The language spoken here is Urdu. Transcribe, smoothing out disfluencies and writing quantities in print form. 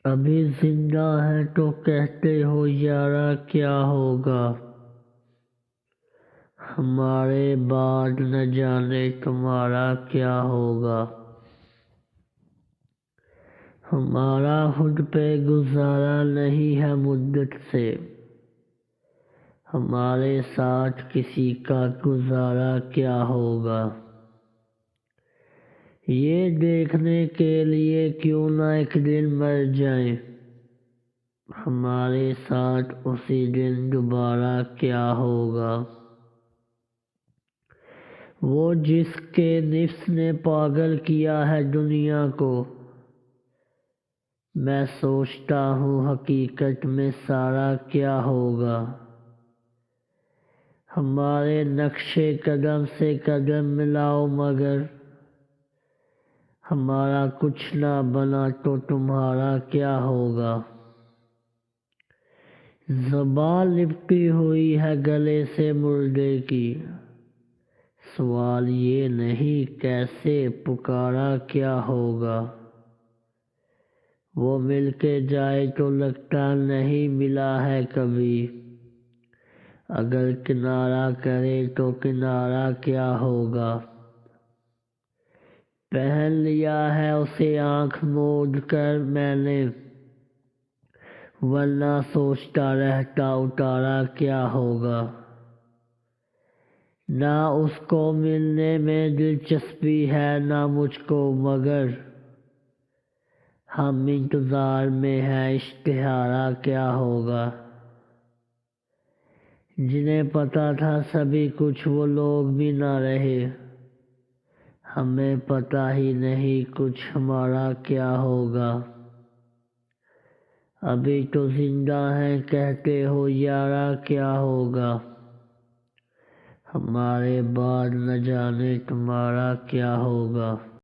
ابھی زندہ ہے تو کہتے ہو یارا کیا ہوگا، ہمارے بعد نہ جانے تمہارا کیا ہوگا۔ ہمارا خود پہ گزارا نہیں ہے مدت سے، ہمارے ساتھ کسی کا گزارا کیا ہوگا۔ یہ دیکھنے کے لیے کیوں نہ ایک دن مر جائیں، ہمارے ساتھ اسی دن دوبارہ کیا ہوگا۔ وہ جس کے نفس نے پاگل کیا ہے دنیا کو، میں سوچتا ہوں حقیقت میں سارا کیا ہوگا۔ ہمارے نقش قدم سے قدم ملاؤ مگر، ہمارا کچھ نہ بنا تو تمہارا کیا ہوگا۔ زبان لپٹی ہوئی ہے گلے سے مردے کی، سوال یہ نہیں کیسے پکارا کیا ہوگا۔ وہ مل کے جائے تو لگتا نہیں ملا ہے کبھی، اگر کنارہ کرے تو کنارہ کیا ہوگا۔ پہن لیا ہے اسے آنکھ موند کر میں نے، ورنہ سوچتا رہتا اتارا کیا ہوگا۔ نہ اس کو ملنے میں دلچسپی ہے نہ مجھ کو مگر، ہم انتظار میں ہیں اشتہارہ کیا ہوگا۔ جنہیں پتا تھا سبھی کچھ وہ لوگ بھی نہ رہے، ہمیں پتا ہی نہیں کچھ ہمارا کیا ہوگا۔ ابھی تو زندہ ہیں کہتے ہو یارا کیا ہوگا، ہمارے بعد نہ جانے تمہارا کیا ہوگا۔